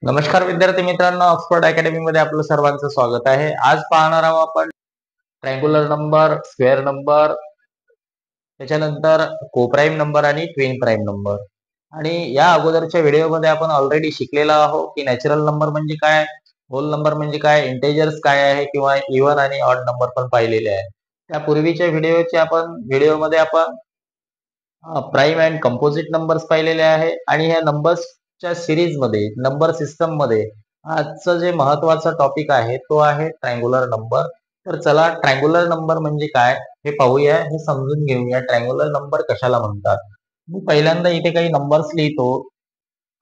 नमस्कार विद्यार्थी मित्रांनो, ऑक्सफर्ड अकॅडमी मध्ये आपलं सर्वांचं स्वागत आहे. आज पाहणार आहोत आपण ट्रायंग्युलर नंबर, स्क्वेअर नंबर, त्याच्यानंतर कोप्राईम नंबर आणि ट्विन प्राईम नंबर. आणि या अगोदरच्या व्हिडिओमध्ये आपण ऑलरेडी शिकलेलो आहोत की नॅचरल नंबर म्हणजे काय, होल नंबर म्हणजे काय, इंटेजर्स काय आहे किंवा इव्हन आणि ऑड नंबर पण पाहिलेले आहे. त्यापूर्वीच्या व्हिडिओमध्ये आपण प्राईम अँड कंपोजिट नंबर्स पाहिलेले आहे आणि ह्या नंबर्सच्या सिरीज मध्ये, नंबर सिस्टम मध्ये आजचं जे महत्वाचा टॉपिक आहे तो आहे ट्रायंग्युलर नंबर. तर चला, ट्रायंग्युलर नंबर म्हणजे काय हे पाहूया, हे समजून घेऊया. ट्रायंग्युलर नंबर कशाला म्हणतात. मी पहिल्यांदा इथे काही नंबर्स लिहितो.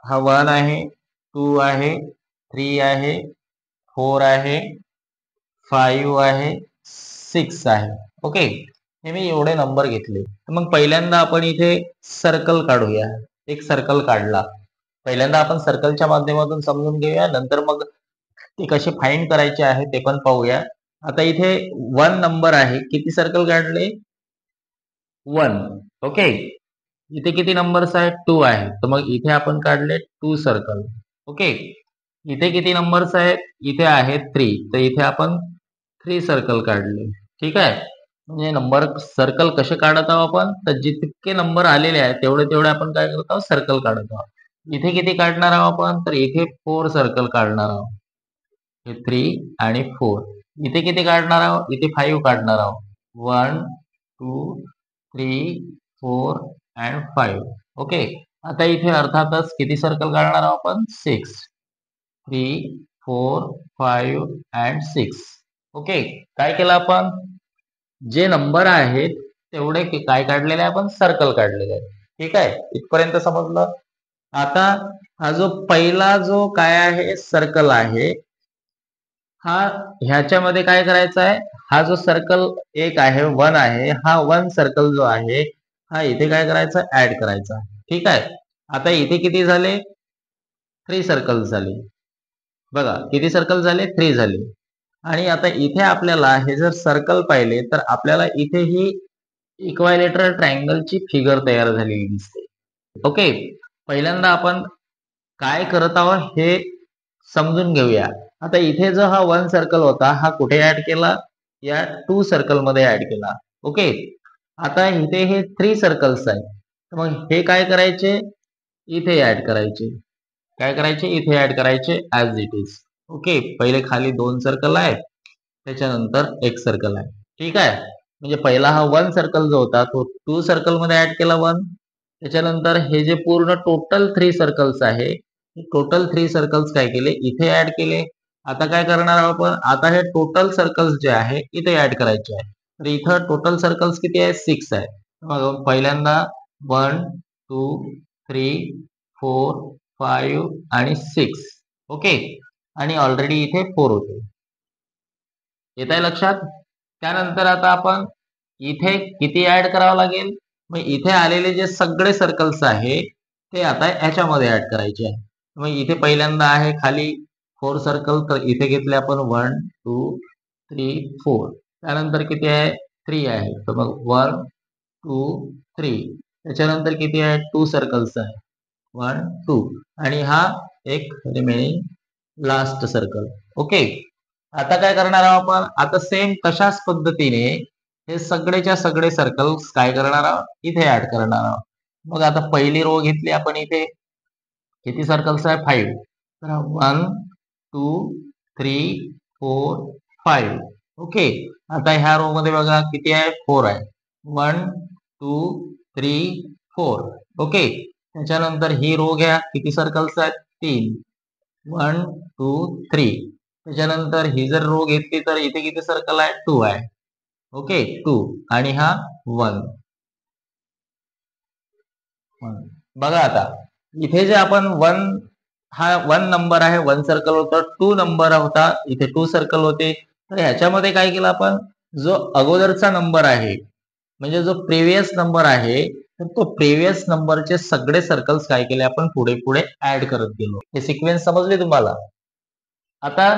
हा 1 आहे, 2 आहे, 3 आहे, 4 आहे, 5 आहे, 6 आहे. ओके, हे मी एवढे नंबर घेतले. मग पहिल्यांदा आपण इथे सर्कल काढूया. एक सर्कल काढला. पहिल्यांदा आपण सर्कलच्या माध्यमातून समजून घेऊया, नंतर मग ते कसे फाइंड करायचे आहे ते पण पाहूया. आता इथे 1 नंबर आहे. किती सर्कल काढले? 1. ओके, इथे किती नंबर्स आहेत? 2 आहे. तर मग इथे आपण काढले 2 सर्कल. ओके, इथे किती नंबर्स आहेत? इथे आहेत 3. तर इथे आपण 3 सर्कल काढले. ठीक आहे. म्हणजे नंबर सर्कल कसे काढत आहोत आपण, तर जितके नंबर आलेले आहेत तेवढे तेवढे आपण काय करत आहोत, सर्कल काढत आहोत. इथे किती काढणार आहोत आपण, तर इथे 4 सर्कल काढणार आहोत. हे 3 आणि 4. इथे किती काढणार आहोत, इथे 5 काढणार आहोत. 1 2 3 4 अँड 5. ओके, आता इथे अर्थातच किती सर्कल काढणार आहोत आपण, 6. 3 4 5 अँड 6. ओके, काय केलं आपण, जे नंबर आहेत तेवढे काय काढलेले आहे आपण, सर्कल काढलेले आहे. ठीक आहे, इथपर्यंत समजलं. आता हा जो पहिला जो काय आहे, सर्कल आहे, हा ह्याच्यामध्ये काय करायचा आहे, हा जो सर्कल एक आहे, 1 आहे, हा 1 सर्कल जो आहे हा इथे काय करायचा, ऍड करायचा. ठीक आहे. आता इथे किती झाले, 3 सर्कल झाले. बघा किती सर्कल झाले, 3 झाले. आणि आता इथे आपल्याला हे जर सर्कल पाहिले तर आपल्याला इथे ही इक्वायलेटरल ट्रायंगलची फिगर तयार झालेली दिसते. ओके, पहिल्यांदा आपण काय करत आहोत हे समजून घेऊया. आता इथे जो हा 1 सर्कल होता हा कुठे ऍड केला, या 2 सर्कल मध्ये ऍड केला. ओके, आता इथे हे 3 सर्कल्स आहेत. तर मग हे काय करायचे, इथे ऍड करायचे. काय करायचे, इथे ऍड करायचे ऍज इट इज. ओके, पहिले खाली 2 सर्कल आहेत, त्याच्यानंतर एक सर्कल आहे. ठीक आहे, म्हणजे पहिला हा 1 सर्कल जो होता तो 2 सर्कल मध्ये ऍड केला 1. त्याच्यानंतर हे जे पूर्ण टोटल 3 सर्कल्स आहे, टोटल 3 सर्कल्स काय केले, इथे ऍड केले. आता काय करणार आहोत आपण, आता हे टोटल सर्कल्स जे आहे इथे ऍड करायचे आहे. तर इथं टोटल सर्कल्स किती आहे, 6 आहे. मग पहिल्यांदा 1 2 3 4 5 आणि 6. ओके, आणि ऑलरेडी इथे 4 होते. येत आहे लक्षात. त्यानंतर आता आपण इथे किती ऍड करावं लागेल, मग इथे आलेले जे सगळे सर्कल्स आहे ते आता ह्याच्यामध्ये ऍड करायचे आहे. मग इथे पहिल्यांदा आहे खाली 4 सर्कल, तर इथे घेतले आपण 1 2 3 4. त्यानंतर किती आहे, 3 आहे. तर मग 1 2 3. त्याच्यानंतर किती आहे, 2 सर्कल्स आहे, 1 2. आणि हा एक रिमेनिंग लास्ट सर्कल. ओके, आता काय करणार आहोत आपण, आता सेम तशाच पद्धतीने हे सगळेच्या सगळे सर्कल्स काय करणार आहोत, इथे ऍड करणार आहोत. मग आता पहिली रो घेतली आपण, इथे किती सर्कल्स आहे, 5. तर 1 2 3 4 5. ओके, आता ह्या रो मध्ये बघा किती आहे, 4 आहे. 1 2 3 4. ओके, त्याच्यानंतर ही रो घ्या, किती सर्कल्स आहेत, 3. 1 2 3. त्याच्यानंतर ही जर रो घेतली तर इथे किती सर्कल आहे, 2 आहे. ओके, 2. आणि हा 1. बघा आता इथे जे आपण 1, हा 1 नंबर आहे, 1 सर्कल होता. 2 नंबर होता, इथे 2 सर्कल होते. तर ह्याच्यामध्ये काय केलं आपण, जो अगोदरचा नंबर आहे म्हणजे जो प्रिव्हियस नंबर आहे, तर तो प्रिव्हियस नंबरचे सगळे सर्कल्स काय केले आपण, पुढे पुढे ऍड करत गेलो. हे सिक्वेन्स समजले तुम्हाला. आता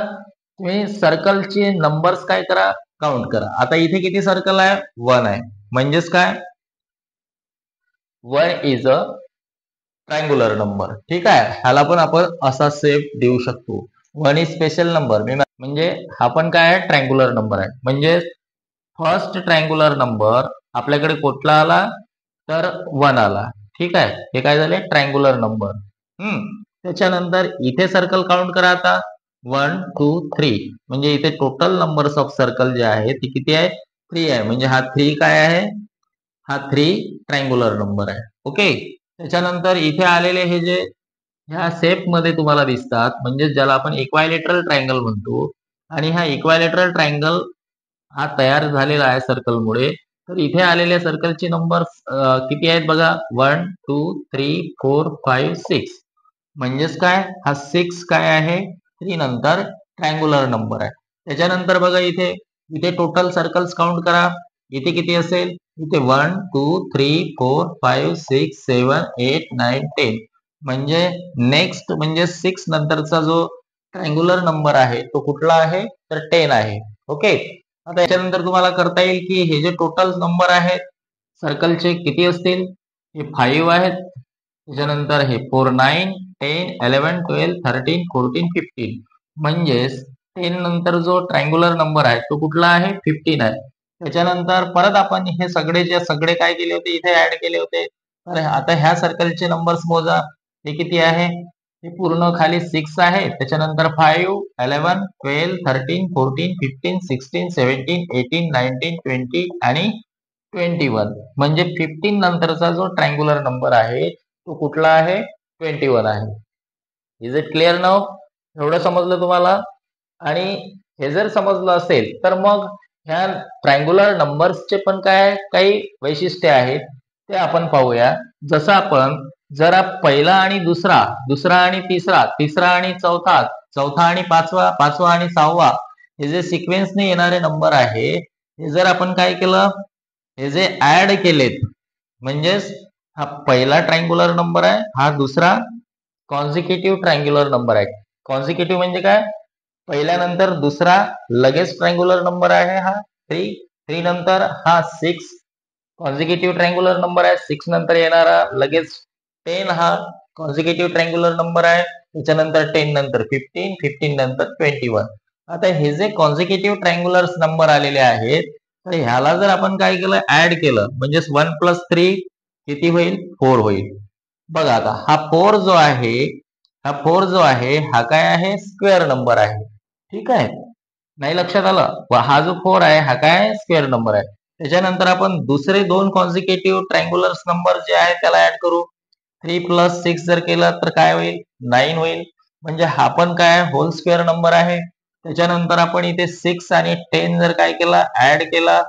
तुम्ही सर्कलचे नंबर्स काय करा, काउंट करा. आता इथे किती सर्कल आहे, 1 आहे. म्हणजेच काय, 1 इज अ ट्रायंगुलर नंबर. ठीक आहे, ह्याला पण आपण असा सेप देऊ शकतो. वन इज स्पेशल नंबर म्हणजे हा पण काय आहे, ट्रायंगुलर नंबर आहे. म्हणजे फर्स्ट ट्रायंगुलर नंबर आपल्याकडे कुठला आला, तर वन आला. ठीक आहे, हे काय झाले, ट्रायंगुलर नंबर. त्याच्यानंतर इथे सर्कल काउंट करा आता. 1 2 3 म्हणजे इथे टोटल नंबर्स ऑफ सर्कल जे आहे ते किती आहे, 3 आहे. म्हणजे हा 3 काय आहे, हा 3 ट्रायंगुलर नंबर आहे. ओके. त्याच्यानंतर इथे आलेले हे जे ह्या शेप मध्ये तुम्हाला दिसतात, म्हणजे ज्याला आपण इक्वायलेटरल ट्रायंगल म्हणतो. आणि हा इक्वायलेटरल ट्रायंगल हा तयार झालेला आहे सर्कलमुळे. तर इथे आलेल्या सर्कलचे नंबर किती आहेत बघा, 1 2 3 4 5 6. म्हणजेच काय, हा 6 काय आहे, 3 नंतर ट्रायंगुलर नंबर आहे. त्याच्यानंतर बघा इथे इथे टोटल सर्कल्स काउंट करा. इथे किती असेल, इथे 1 2 3 4 5 6 7 8 9 10. म्हणजे नेक्स्ट म्हणजे 6 नंतरचा जो ट्रायंगुलर नंबर आहे तो कुठला आहे, तर 10 आहे. ओके. आता याच्यानंतर तुम्हाला करता येईल की हे जे टोटल नंबर आहेत सर्कलचे किती असतील, हे 5 आहेत. त्याच्यानंतर हे 4 9 10 11 12 13 14 15. म्हणजेच 10 नंतर जो ट्रायंगुलर नंबर आहे तो कुठला आहे, 15 आहे. त्याच्यानंतर परत आपण हे सगळे सगळे काय केले होते, इथे ऍड केले होते. तर आता ह्या सर्कलचे नंबर्स मोजा, हे किती आहे, हे पूर्ण खाली 6 आहे. त्याच्यानंतर 5 11 12 13 14 15 16 17 18 19 20 आणि 21. म्हणजे 15 नंतरचा जो ट्रायंगुलर नंबर आहे तो कुठला आहे, 21 आहे. इज इट क्लिअर नाव? एवढं समजलं तुम्हाला? आणि हे जर समजलं असेल तर मग ह्या ट्रायंगुलर नंबर्सचे पण काय काही वैशिष्ट्य आहेत ते आपण पाहूया. जसं आपण जरा पहिला आणि दुसरा, दुसरा आणि तिसरा, तिसरा आणि चौथा, चौथा आणि पाचवा, पाचवा आणि सहावा, हे जे सिक्वेन्सने येणारे नंबर आहे, हे जर आपण काय केलं, हे जे ऍड केलेत, म्हणजेच हा पहिला ट्रायंगुलर नंबर आहे, हा दुसरा कॉन्झिक्युटिव्ह ट्रायंगुलर नंबर आहे. कॉन्झिक्युटिव्ह म्हणजे काय, पहिल्यानंतर दुसरा लगेच ट्रायंगुलर नंबर आहे हा 3. 3 नंतर हा 6 कॉन्झिक्युटिव्ह ट्रायंगुलर नंबर आहे. 6 नंतर येणारा लगेच 10 हा कॉन्झिक्युटिव्ह ट्रायंगुलर नंबर आहे. त्याच्यानंतर 10 नंतर 15, 15 नंतर 21. आता हे जे कॉन्झिक्युटिव्ह ट्रायंगुलर नंबर आलेले आहेत, तर ह्याला जर आपण काय केलं, ऍड केलं, म्हणजे 1 + 3 किती होईल, 4 होईल. बघा आता हा 4 जो आहे, हा 4 जो आहे हा काय आहे, स्क्वेअर नंबर आहे. ठीक आहे, नाही लक्षात आलं? हा जो 4 आहे हा काय, स्क्वेअर नंबर आहे. त्याच्यानंतर आपण दुसरे दोन कॉन्झिक्युटिव्ह ट्रायंगुलर नंबर जे आहे त्याला ऍड करू. 3 + 6 जर केलं तर काय होईल, 9 होईल. म्हणजे हा पण काय, होल स्क्वेअर नंबर आहे. त्याच्यानंतर आपण इथे 6 आणि 10 जर काय केला, ऍड केला,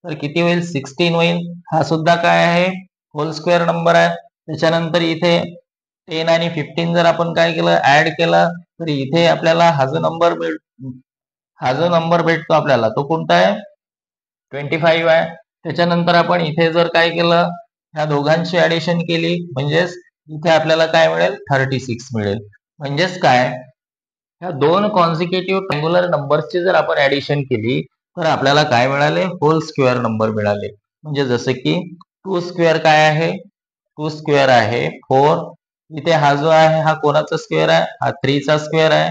तर किती होईल, 16 होईल. हा सुद्धा काय आहे, होल स्क्वेअर नंबर आहे. त्याच्यानंतर इथे 10 आणि 15 जर आपण काय केलं, ऍड केला, तर इथे आपल्याला हा जो नंबर भेटतो आपल्याला तो कोणता आहे, 25 आहे. त्याच्यानंतर आपण इथे जर काय केलं, ह्या दोघांची ऍडिशन केली, म्हणजेच इथे आपल्याला काय मिळेल, 36 मिळेल. म्हणजेच काय, ह्या दोन कॉन्झिक्युटिव्ह ट्रायंगुलर नंबर्सची जर आपण ऍडिशन केली तर आपल्याला काय मिळाले, होल स्क्वेअर नंबर मिळाले. म्हणजे जसं की 2 स्क्वेअर काय आहे, 2 स्क्वेअर आहे 4. इथे हा जो आहे हा कोणाचा स्क्वेअर आहे, हा 3 चा स्क्वेअर आहे.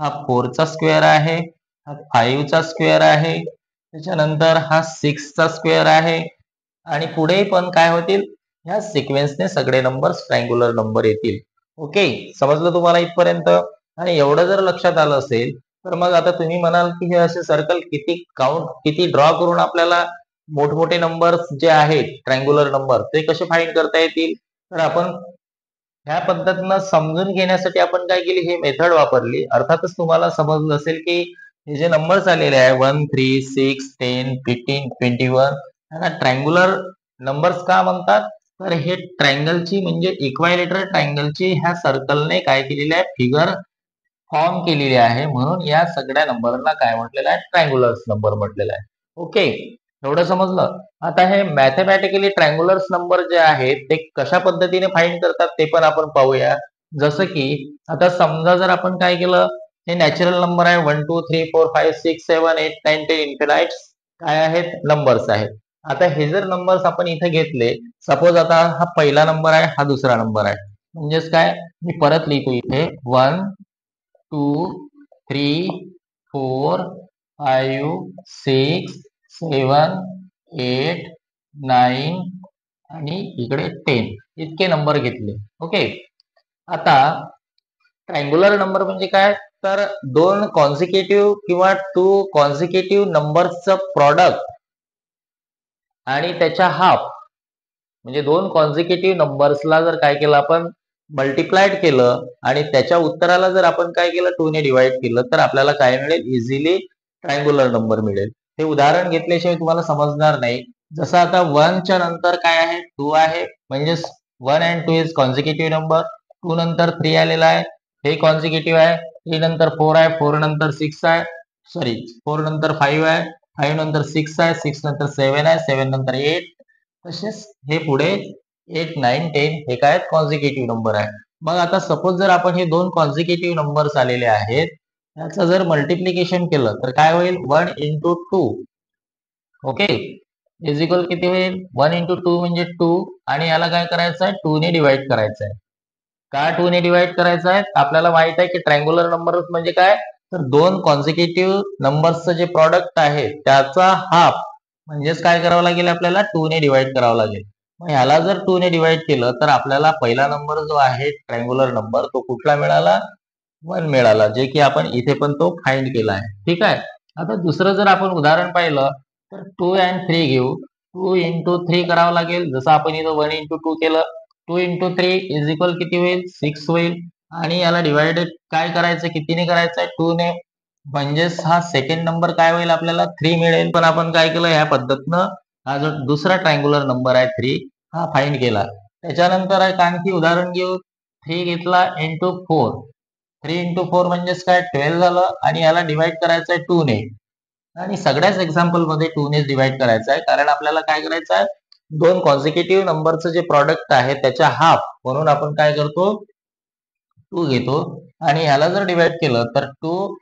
हा 4 चा स्क्वेअर आहे. हा 5 चा स्क्वेअर आहे. त्याच्यानंतर हा 6 चा स्क्वेअर आहे. आणि पुढे पण काय होतील, ह्या सिक्वेन्सने सगळे नंबर ट्रायंगुलर नंबर येतील. ओके, समजलं तुम्हाला इथपर्यंत? आणि एवढं जर लक्षात आलं असेल तर मग आता तुम्ही म्हणाल की हे असे सर्कल किती ड्रॉ करून आपल्याला मोठमोठे नंबर्स जे आहेत ट्रायंगुलर नंबर ते कसे फाइंड करता येतील. तर आपण ह्या पद्धतीनं समजून घेण्यासाठी आपण काय केली, ही मेथड वापरली. अर्थातच तुम्हाला समजलं असेल की हे जे नंबर्स आलेले आहे 1 3 6 10 15 21, ह्याला ट्रायंगुलर नंबर्स का म्हणतात, तर हे ट्रायंगलची म्हणजे इक्वायलेटरल ट्रायंगलची ह्या सर्कलने काय केलेली आहे, फिगर फॉर्म केलेली आहे. म्हणून या सगळ्या नंबरला काय म्हटलेलं आहे, ट्रायंगुलर नंबर म्हटलेलं आहे. ओके, एवढं समजलं? आता हे मॅथमॅटिकली ट्रायंगुलर नंबर जे आहेत ते कशा पद्धतीने फाइंड करतात ते पण आपण पाहूया. जसं की आता समजा जर आपण काय केलं, हे नॅचरल नंबर आहे 1 2 3 4 5 6 7 8 9 10 इन्फिनाइट काय आहेत, नंबर्स आहेत. आता हे जर नंबर्स आपण इथे घेतले, सपोज आता हा पहिला नंबर आहे, हा दुसरा नंबर आहे. म्हणजेच काय, मी परत लिहितो इथे 1 2 3 4 5 6 7 8 9 आणि इकडे 10 इतके नंबर घेतले. ओके. आता ट्रायंग्युलर नंबर म्हणजे काय, तर दोन कॉन्सिक्युटिव्ह किंवा टू कॉन्सिक्युटिव्ह नंबर्सचं प्रॉडक्ट आणि त्याच्या हाफ, म्हणजे दोन कॉन्सिक्युटिव्ह नंबर्सला जर काय केलं आपण मल्टिप्लाइड केलं आणि त्याच्या उत्तराला जर आपण काय केलं 2 ने डिवाइड केलं तर आपल्याला काय मिळेल, इझिली ट्रायंग्युलर नंबर मिळेल. हे उदाहरण घेतल्याशिवाय तुम्हाला समजणार नाही. जसं आता 1 च्या नंतर काय आहे, 2 आहे, म्हणजे 1 and 2 इज कॉन्सिक्युटिव्ह नंबर. 2 नंतर 3 आलेला आहे, हे कॉन्सिक्युटिव्ह आहे. 3 नंतर 4 आहे, 4 नंतर 6 आहे, सॉरी 4 नंतर 5 आहे, 5 नंतर 6 आहे, 6 नंतर 7 आहे, 7 नंतर 8, तसेच हे पुढे 8 9 10 हे काय कॉन्सिक्युटिव्ह नंबर आहे. मग आता सपोज जर आपण हे दोन कॉन्सिक्युटिव्ह नंबर्स आलेले आहेत, याचं जर मल्टिप्लिकेशन केलं तर काय होईल, 1 into 2, ओके, इज इक्वल किती होईल, 1 into 2 म्हणजे 2 आणि याला काय करायचं आहे, 2 ने डिवाइड करायचं आहे. का 2 ने डिवाइड करायचं आहे, आपल्याला माहित आहे की ट्रायंग्युलर नंबर म्हणजे काय, तर दोन कॉन्सिक्युटिव्ह नंबर्सचं जे प्रॉडक्ट आहे त्याचा हाफ, म्हणजेच काय करावं लागेल, आपल्याला 2 ने डिवाइड करावं लागेल. मग ह्याला जर 2 ने डिवाइड केलं तर आपल्याला पहिला नंबर जो आहे ट्रायंग्युलर नंबर तो कुठला मिळाला, 1 मिळाला, जे की आपण इथे पण तो फाइंड केला आहे. ठीक आहे. आता दुसरं जर आपण उदाहरण पाहिलं तर 2 and 3 घेऊ. 2 into 3 करावं लागेल, जसं आपण इथं 1 into 2 केलं. 2 into 3 इज इक्वल किती होईल, 6 होईल. आणि याला डिवाइडेड काय करायचं, कितीने करायचं आहे, 2 ने. म्हणजेच हा सेकंड नंबर काय होईल, आपल्याला 3 मिळेल. पण आपण काय केलं, ह्या पद्धतीनं हा जो दुसरा ट्रायंग्युलर नंबर आहे 3 हा फाइंड केला. त्याच्यानंतर एक आणखी उदाहरण घेऊ. 3 घेतला इंटू 4. 3 into 4 म्हणजेच काय, 12 झालं आणि याला डिवाइड करायचं आहे 2 ने. आणि सगळ्याच एक्झाम्पल मध्ये 2 ने डिवाइड करायचं आहे, कारण आपल्याला काय करायचं आहे, दोन कॉन्सिक्युटिव्ह नंबरचं जे प्रॉडक्ट आहे त्याच्या हाफ, म्हणून आपण काय करतो, 2 घेतो आणि ह्याला जर डिवाइड केलं तर 2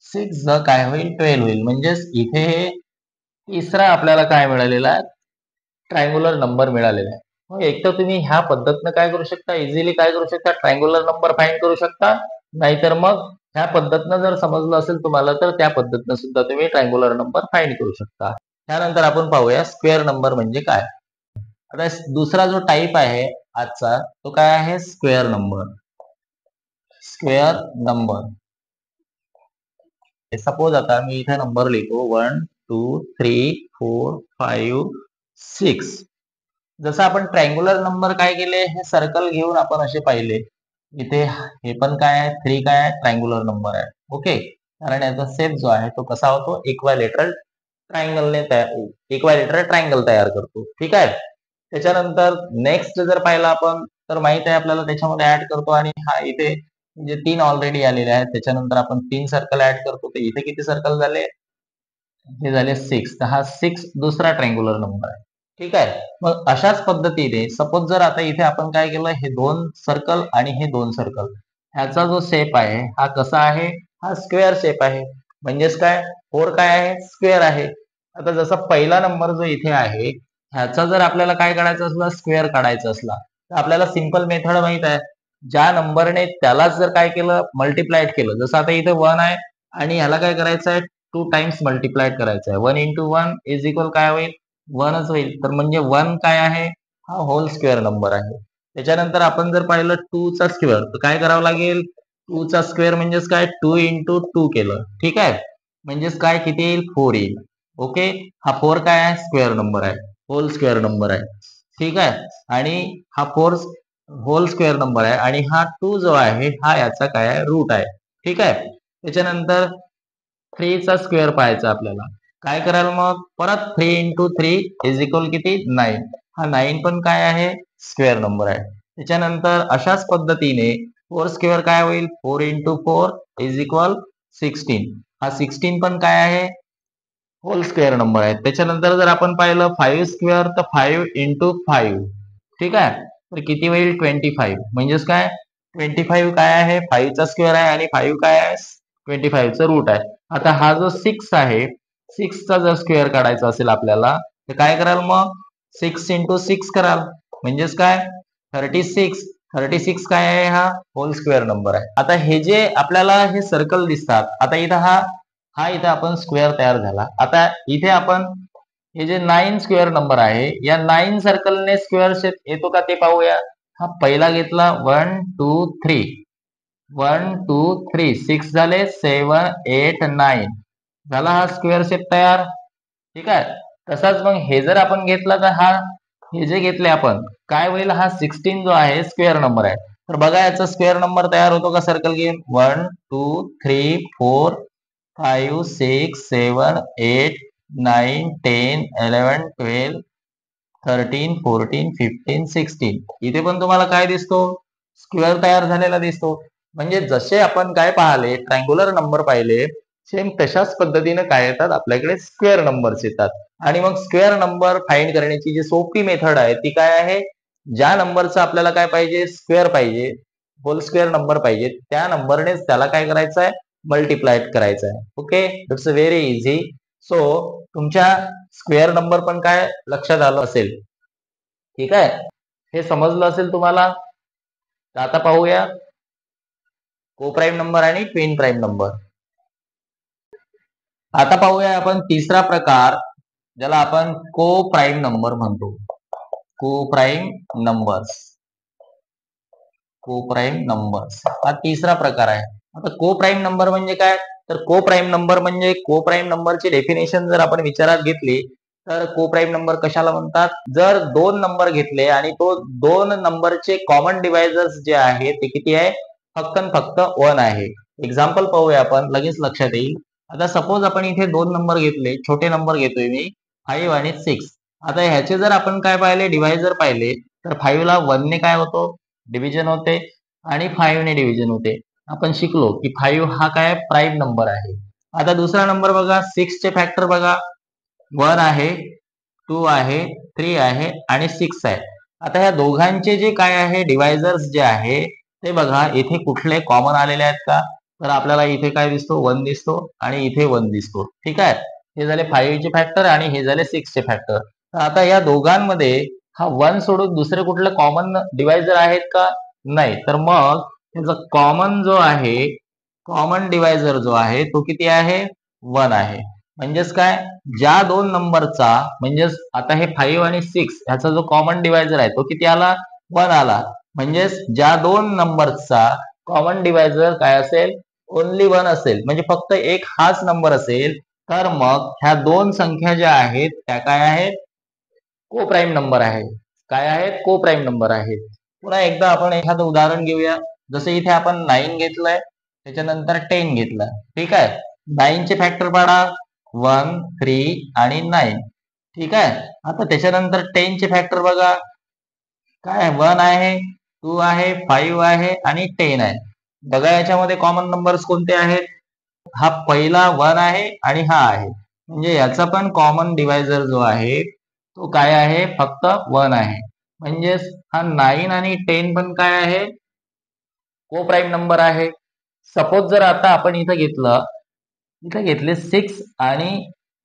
6 काय होईल, 12 होईल. म्हणजेच इथे हे तिसरा आपल्याला काय मिळालेला आहे, ट्रायंग्युलर नंबर मिळालेला आहे. मग एक तर तुम्ही ह्या पद्धतीनं काय करू शकता, इझिली काय करू शकता, ट्रायंग्युलर नंबर फाइंड करू शकता. नाहीतर मग ह्या पद्धतीनं जर समजलं असेल तुम्हाला तर त्या पद्धतीनं सुद्धा तुम्ही ट्रायंग्युलर नंबर फाइंड करू शकता. त्यानंतर आपण पाहूया स्क्वेअर नंबर म्हणजे काय. आता दुसरा जो टाइप आहे आजचा तो काय आहे, square number. Square number, suppose आता मी इथे नंबर लिहितो 1 2 3 4 5 6. जसं आपण ट्रायंग्युलर नंबर काय केले, हे सर्कल घेऊन आपण असे पाहिले. इथे हे पण काय आहे, 3 काय आहे, ट्रायंग्युलर नंबर आहे. ओके. कारण याचा शेप जो आहे तो कसा होतो, इक्वालेटरल ट्रायंगलने इक्वालेटरल ट्रायंगल तयार करतो. ठीक आहे. त्याच्यानंतर नेक्स्ट जर पाहिलं आपण तर माहित आहे आपल्याला, त्याच्यामध्ये ऍड करतो आणि हा इथे म्हणजे 3 ऑलरेडी आलेले आहेत. त्याच्यानंतर आपण 3 सर्कल ऍड करतो, तर इथे किती सर्कल झाले, हे झाले 6. तर हा 6 दुसरा ट्रायंग्युलर नंबर आहे. ठीक आहे. मग अशाच पद्धतीने सपोज जर आता इथे आपण काय केलं, हे 2 सर्कल आणि हे 2 सर्कल, ह्याचा जो शेप आहे हा कसा आहे, हा स्क्वेअर शेप आहे. म्हणजेच काय, 4 काय आहे, स्क्वेअर आहे. आता जसा पहिला नंबर जो इथे आहे ह्याचा जर आपल्याला काय काढायचं असला, स्क्वेअर काढायचा असला, तर आपल्याला सिंपल मेथड माहित आहे. ज्या नंबरने त्यालाच जर काय केलं, मल्टिप्लाइड केलं, जसं आता इथे 1 आहे आणि ह्याला काय करायचं आहे, 2 टाइम्स मल्टिप्लाइड करायचं आहे. 1 into 1 इज इक्वल काय होईल, 1च होईल. तर म्हणजे 1 काय आहे, हा होल स्क्वेअर नंबर आहे. त्याच्यानंतर आपण जर पाहिलं 2 चा स्क्वेअर, तर काय करावं लागेल, 2 चा स्क्वेअर म्हणजेच काय, 2 into 2 केलं. ठीक आहे. म्हणजेच काय, किती येईल, 4 येईल. ओके. हा 4 काय आहे, स्क्वेअर नंबर आहे, होल स्क्वेअर नंबर आहे. ठीक आहे. आणि हा 4 होल स्क्वेअर नंबर आहे आणि हा 2 जो आहे हा याचा काय आहे, रूट आहे. ठीक आहे. त्याच्यानंतर 3 चा स्क्वेअर पाहायचा आपल्याला. काय कराल मग, परत 3 into 3 इज इक्वल किती, 9. हा 9 पण काय आहे, स्क्वेअर नंबर आहे. त्याच्यानंतर अशाच पद्धतीने 4 स्क्वेअर काय होईल, 4 into 4 इज इक्वल 16. हा 16 पण काय आहे, होल स्क्वेअर नंबर आहे. त्याच्यानंतर जर आपण पाहिलं 5 स्क्वेअर, तर 5 into 5. ठीक आहे. तर किती होईल, 25. म्हणजेच काय, 25 काय आहे, 5 चा स्क्वेअर आहे आणि 5 काय आहे, 25 चं रूट आहे. आता हा जो 6 आहे, 6 चा जर स्क्वेअर काढायचा असेल आपल्याला, तर काय कराल मग, 6 into 6 कराल. म्हणजेच काय, 36. 36 काय आहे, हा होल स्क्वेअर नंबर आहे. आता हे जे आपल्याला हे सर्कल दिसतात, आता इथं हा इथं आपण स्क्वेअर तयार झाला. आता इथे आपण हे जे 9 स्क्वेअर नंबर आहे, या 9 सर्कलने स्क्वेअर शेप येतो का ते पाहूया. हा पहिला घेतला 1 2 3, 1 2 3, 6 झाले, 7 8 9 झाला हा स्क्वेअर शेप तयार. ठीक आहे. तसाच मग हे जर आपण घेतला तर हे जे घेतले आपण काय होईल, हा 16 जो आहे स्क्वेअर नंबर आहे. तर बघा याचा स्क्वेअर नंबर तयार होतो का सर्कल घेऊन. 1 2 3 4 5 6 7 8 9 10 11 12 13 14 15 16. इथे पण तुम्हाला काय दिसतो, स्क्वेअर तयार झालेला दिसतो. म्हणजे जसे आपण काय पाहिले, ट्रँग्युलर नंबर पाहिले, सेम तशाच पद्धतीने काय येतात आपल्याकडे स्क्वेअर नंबर्स येतात. आणि मग स्क्वेअर नंबर फाइंड करण्याची जी सोपी मेथड आहे ती काय आहे, ज्या नंबरचा आपल्याला काय पाहिजे, स्क्वेअर पाहिजे, होल स्क्वेअर नंबर पाहिजे, त्या नंबरनेच त्याला काय करायचं आहे, मल्टिप्लाय करायचं आहे. Okay, it's very easy. So तुमच्या स्क्वेअर नंबर पण काय लक्षात आलं असेल. ठीक आहे, हे समजलं असेल तुम्हाला. तर आता पाहूया को प्राईम नंबर आणि ट्विन प्राईम नंबर. आता पाहूया आपण तिसरा प्रकार, ज्याला आपण को प्राईम नंबर म्हणतो. को प्राईम नंबर्स, को प्राईम नंबर्स हा तिसरा प्रकार आहे. आता को प्राईम नंबर म्हणजे काय, तर को प्राईम नंबर म्हणजे को प्राईम नंबरची डेफिनेशन जर आपण विचारात घेतली तर को प्राईम नंबर कशाला म्हणतात, जर दोन नंबर घेतले आणि तो दोन नंबरचे कॉमन डिवायझर्स जे आहे ते किती आहे, फक्त 1 आहे. एक्झाम्पल पाहूया आपण, लगेच लक्षात येईल. आता सपोज आपण इथे दोन नंबर घेतले, छोटे नंबर घेतोय मी 5 आणि 6. आता ह्याचे जर आपण काय पाहिले, डिवायझर पाहिले, तर 5 ला 1 ने काय होतो, डिव्हिजन होते, आणि 5 ने डिव्हिजन होते. आपण शिकलो की 5 हा काय प्राईम नंबर आहे. आता दुसरा नंबर बघा, 6 चे फॅक्टर बघा, 1 आहे, 2 आहे, 3 आहे आणि 6 आहे. आता ह्या दोघांचे जे काय आहे डिवायझर्स जे आहे ते बघा, इथे कुठले कॉमन आलेले आहेत का, तर आपल्याला इथे काय दिसतो, 1 दिसतो आणि इथे 1 दिसतो. ठीक आहे, हे झाले 5 चे फॅक्टर आणि हे झाले 6 चे फॅक्टर. तर आता या दोघांमध्ये हा 1 सोडून दुसरे कुठले कॉमन डिवायझर आहेत का, नाही. तर मग त्याचा कॉमन जो आहे, कॉमन डिवायझर जो आहे तो किती आहे, 1 आहे. म्हणजेच काय, ज्या दोन नंबरचा, म्हणजेच आता हे 5 आणि 6 ह्याचा जो कॉमन डिवायझर आहे तो किती आला, 1 आला. म्हणजेच ज्या दोन नंबरचा कॉमन डिवायझर काय असेल, ओनली 1 असेल, म्हणजे फक्त एक हाच नंबर असेल, तर मग ह्या दोन संख्या ज्या आहेत त्या काय आहेत, को प्राईम नंबर आहे. काय आहेत, को प्राईम नंबर आहेत. पुन्हा एकदा आपण एखादं उदाहरण घेऊया. जसं इथे आपण 9 घेतलंय, त्याच्यानंतर 10 घेतलाय. ठीक आहे, 9 चे फॅक्टर पाडा, 1 3 आणि 9. ठीक आहे. आता त्याच्यानंतर 10 चे फॅक्टर बघा, काय 1 आहे, 2 आहे, 5 आहे आणि 10 आहे. बघा याच्यामध्ये कॉमन नंबर्स कोणते आहेत, हा पहिला 1 आहे आणि हा आहे. म्हणजे याचा पण कॉमन डिवायझर जो आहे तो काय आहे, फक्त 1 आहे. म्हणजेच हा 9 आणि 10 पण काय आहे, को प्राईम नंबर आहे. सपोज जर आता आपण इथं घेतले 6 आणि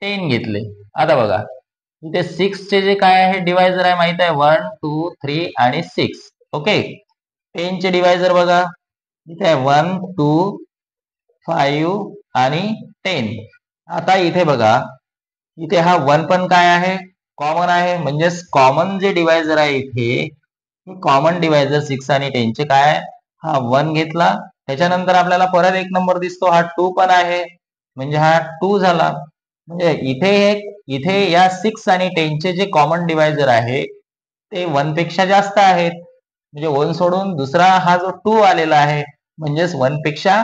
10 घेतले. आता बघा इथे 6 चे जे काय आहे डिवायझर आहे माहित आहे, 1 2 3 आणि 6. ओके, 10 चे डिवायझर बघा, इथे आहे 1 2 5 आणि 10. आता इथे बघा, इथे हा 1 पण काय आहे, कॉमन आहे. म्हणजेच कॉमन जे डिवायझर आहे इथे, कॉमन डिवायझर 6 आणि 10 चे काय आहे, हा 1 घेतला. त्याच्यानंतर आपल्याला परत एक नंबर दिसतो, हा 2 पण आहे, म्हणजे हा 2 झाला. म्हणजे इथे या 6 आणि 10 चे जे कॉमन डिवायझर आहे ते 1 पेक्षा जास्त आहेत. म्हणजे 1 सोडून दुसरा हा जो 2 आलेला आहे, म्हणजेच 1 पेक्षा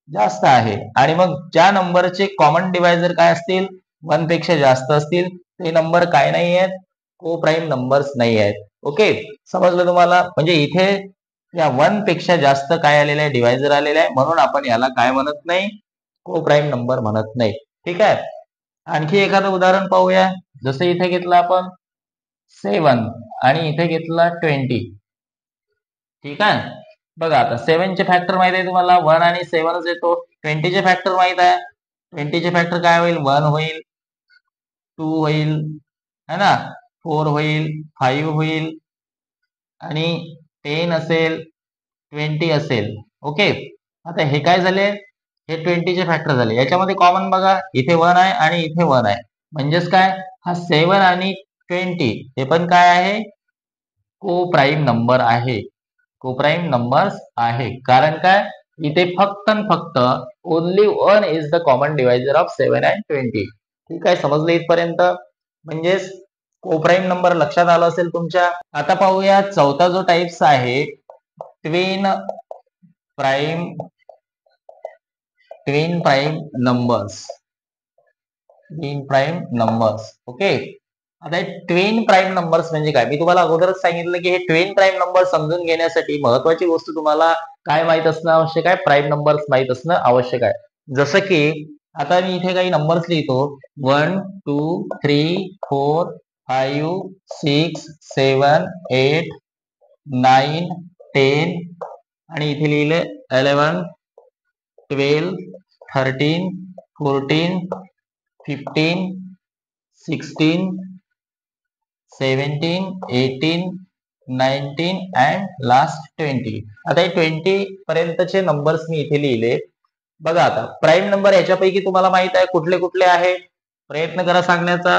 जास्त आहे. आणि मग ज्या नंबरचे कॉमन डिवायझर काय असतील, 1 पेक्षा जास्त असतील, ते नंबर काय नाही आहेत, को प्राईम नंबर्स नाही आहेत. ओके, समजलं तुम्हाला. म्हणजे इथे या 1 पेक्षा जास्त काय आलेलं आहे, डिवायझर आलेलं आहे, म्हणून आपण याला काय म्हणत नाही, को प्राईम नंबर म्हणत नाही. ठीक आहे. आणखी एखादं उदाहरण पाहूया. जसं इथे घेतलं आपण 7 आणि इथे घेतला 20. ठीक आहे. बघा आता 7 चे फॅक्टर माहित आहे तुम्हाला, 1 आणि 7च येतो. 20 चे फॅक्टर माहित आहे, 20 चे फॅक्टर काय होईल, 1 होईल, 2 होईल, है ना, 4 होईल, 5 होईल आणि 10 असेल, 20 असेल. ओके, आता हे काय झाले, हे 20चे फॅक्टर झाले. याच्यामध्ये कॉमन बघा, इथे 1 आहे आणि इथे 1 आहे. म्हणजेच काय, हा 7 आणि 20 हे पण काय आहे, को प्राईम नंबर आहे. को प्राईम नंबर्स आहे. कारण काय, इथे फक्त आणि फक्त only 1 is the common divisor of 7 and 20. ठीक आहे, समजलं इथपर्यंत. म्हणजेच को प्राईम नंबर लक्षात आला असेल तुमच्या. आता पाहूया चौथा जो टाइप्स आहे, twin prime numbers. Twin prime numbers. Okay, आता ट्विन प्राईम नंबर्स म्हणजे काय, मी तुम्हाला अगोदरच सांगितलं की हे ट्विन प्राईम नंबर समजून घेण्यासाठी महत्वाची गोष्ट तुम्हाला काय माहित असणं आवश्यक आहे, प्राईम नंबर्स माहित असणं आवश्यक आहे. जसं की आता मी इथे काही नंबर्स लिहितो, 1 2 3 4 5 6 7 8 9 10 आणि इथे लिहिले 11 12 13 14 15 16 17 18 19 अँड लास्ट 20. आता हे 20 पर्यंतचे नंबर्स मी इथे लिहिले. बघा आता प्राईम नंबर याच्यापैकी तुम्हाला माहित आहे कुठले कुठले आहे, प्रयत्न करा सांगण्याचा.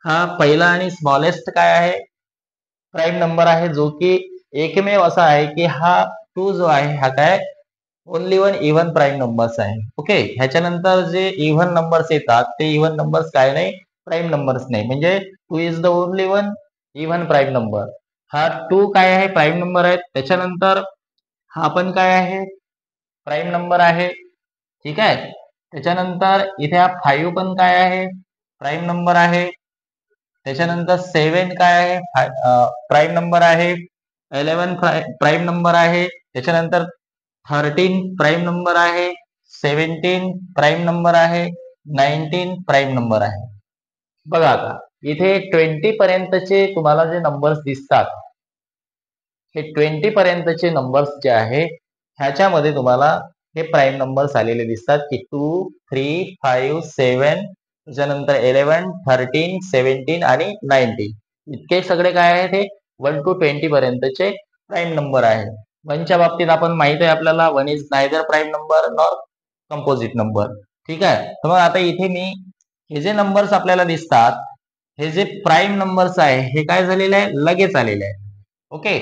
हा पहिला आणि स्मॉलेस्ट काय आहे, प्राईम नंबर आहे, जो की एकमेव असा आहे की हा 2 जो आहे हा काय ओनली 1 इव्हन प्राईम नंबर्स आहे. ओके, ह्याच्यानंतर जे इव्हन नंबर्स येतात ते इव्हन नंबर्स काय नाही, प्राईम नंबर्स नाही. म्हणजे 2 is the only 1 even prime number. हा 2 काय आहे, प्राईम नंबर आहे. त्याच्यानंतर हा पण काय आहे, प्राईम नंबर आहे. ठीक आहे, त्याच्यानंतर इथे हा 5 पण काय आहे, प्राईम नंबर आहे. त्याच्यानंतर 7 काय आहे, प्राईम नंबर आहे. 11 प्राईम नंबर आहे. त्याच्यानंतर 13 प्राईम नंबर आहे. 17 प्राईम नंबर आहे. 19 प्राईम नंबर आहे. बघा आता इथे 20 पर्यंतचे तुम्हाला जे नंबर्स दिसतात, हे 20 पर्यंतचे नंबर्स जे आहे ह्याच्यामध्ये तुम्हाला हे प्राईम नंबर्स आलेले दिसतात की 2 3 5 7, त्याच्यानंतर 11 13 17 आणि 19. इतके सगळे काय आहेत, हे 1 to 20 पर्यंतचे प्राईम नंबर आहे. 1च्या बाबतीत आपण माहित आहे आपल्याला, 1 is neither prime number nor composite number. ठीक आहे, तर मग आता इथे मी हे जे नंबर्स आपल्याला दिसतात, हे जे प्राईम नंबर्स आहे हे काय झालेले आहे, लगेच आलेले आहे. ओके,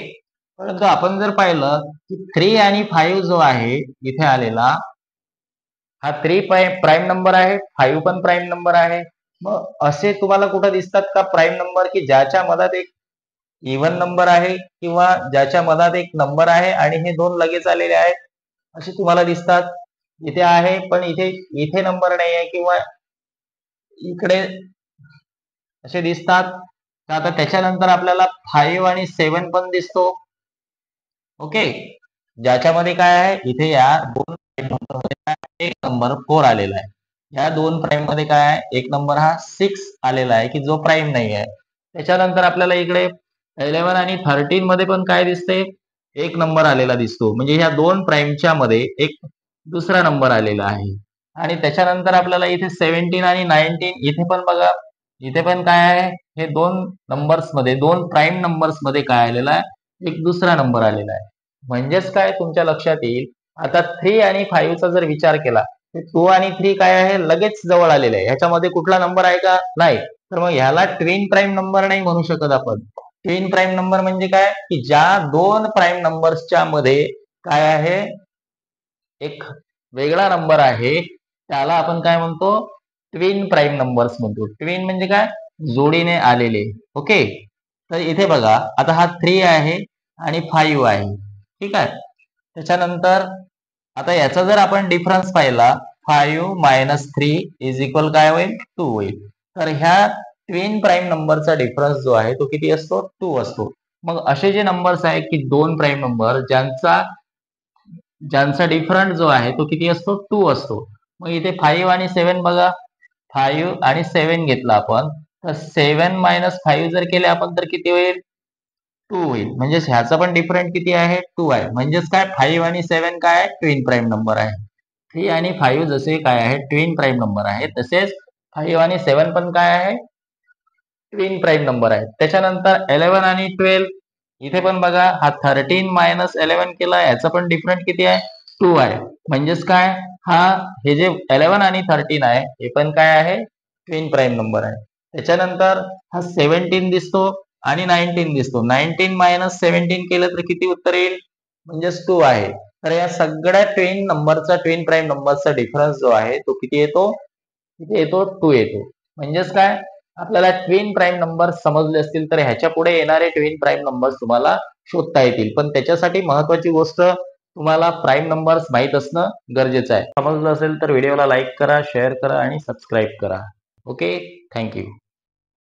परंतु आपण जर पाहिलं की 3 आणि 5 जो आहे इथे आलेला, हा 3 प्राईम नंबर आहे, 5 पण प्राईम नंबर आहे. मग असे तुम्हाला कुठं दिसतात का प्राईम नंबर की ज्याच्या मधात एक इव्हन नंबर आहे किंवा ज्याच्या मधात एक नंबर आहे आणि हे दोन लगेच आलेले आहेत, असे तुम्हाला दिसतात. इथे आहे पण इथे इथे नंबर नाही आहे किंवा इकडे असे दिसतात. तर आता त्याच्यानंतर आपल्याला 5 आणि 7 पण दिसतो. ओके, ज्याच्यामध्ये काय आहे, इथे या दोन प्राईम नंबर मध्ये एक नंबर 4 आलेला आहे. या दोन प्राईम मध्ये काय आहे, एक नंबर हा 6 आलेला आहे की जो प्राईम नाही आहे. त्याच्यानंतर आपल्याला इकडे 11 आणि 13 मध्ये पण काय दिसते, एक नंबर आलेला दिसतो. म्हणजे ह्या दोन प्राईमच्या मध्ये एक दुसरा नंबर आलेला आहे. आणि त्याच्यानंतर आपल्याला इथे 17 आणि 19 इथे पण बघा, इथे पण काय आहे, हे दोन नंबर्स मध्ये, दोन प्राईम नंबर्स मध्ये काय आलेला आहे, एक दुसरा नंबर आलेला आहे. म्हणजेच काय तुमच्या लक्षात येईल, आता 3 आणि 5 चा जर विचार केला, 2 आणि 3 काय आहे, लगेच जवळ आलेले आहे. ह्याच्यामध्ये कुठला नंबर आहे का, नाही. तर मग ह्याला ट्विन प्राईम नंबर नाही म्हणू शकत आपण. ट्विन प्राईम नंबर म्हणजे काय, की ज्या दोन प्राईम नंबर्सच्या मध्ये काय आहे, एक वेगळा नंबर आहे, त्याला आपण काय म्हणतो, ट्विन प्राईम नंबर्स म्हणतो. ट्विन म्हणजे काय, जोडीने आलेले. ओके, तर इथे बघा आता हा 3 आहे आणि 5 आहे. ठीक आहे, त्याच्यानंतर आता याचा जर आपण डिफरन्स पाहिला, 5 मायनस 3 इज इक्वल काय होईल, 2 होईल. तर ह्या ट्विन प्राईम नंबरचा डिफरन्स जो आहे तो किती असतो, 2 असतो. मग असे जे नंबर्स आहेत की दोन प्राईम नंबर ज्यांचा डिफरंट जो आहे तो किती असतो, 2 असतो. मग इथे 5 आणि 7 बघा, 5 आणि 7 घेतला आपण, तर 7 मायनस 5 जर केले आपण तर किती होईल, 2 होईल. म्हणजे ह्याचा पण डिफरंट किती आहे, 2 आहे. म्हणजेच काय 5 आणि 7 काय आहे, ट्विन प्राईम नंबर आहे. 3 आणि 5 जसे काय आहे ट्विन प्राईम नंबर आहे, तसेच 5 आणि 7 पण काय आहे, ट्विन प्राईम नंबर आहे. त्याच्यानंतर 11 आणि 12 इथे पण बघा हा 13 मायनस 11 केला, याचा पण डिफरंट किती आहे? 2 आहे. म्हणजेच काय, हा हे जे 11 आणि 13 आहे हे पण काय आहे? ट्विन प्राईम नंबर आहे. त्याच्यानंतर हा 17 दिसतो आणि 19 दिसतो. 19 मायनस 17 केलं तर किती उत्तर येईल? म्हणजेच 2 आहे. तर या सगळ्या ट्विन नंबरचा, ट्विन प्राईम नंबरचा डिफरन्स जो आहे तो किती येतो? किती येतो? 2 येतो. म्हणजेच काय, आपल्याला ट्विन प्राईम नंबर समजले असतील तर ह्याच्या पुढे येणारे ट्विन प्राईम नंबर्स तुम्हाला शोधता येतील. पण त्याच्यासाठी महत्वाची गोष्ट, तुम्हाला प्राईम नंबर्स माहित असणं गरजेचं आहे. समजलं असेल तर व्हिडिओला लाईक करा, शेअर करा आणि सबस्क्राईब करा. Okay, thank you.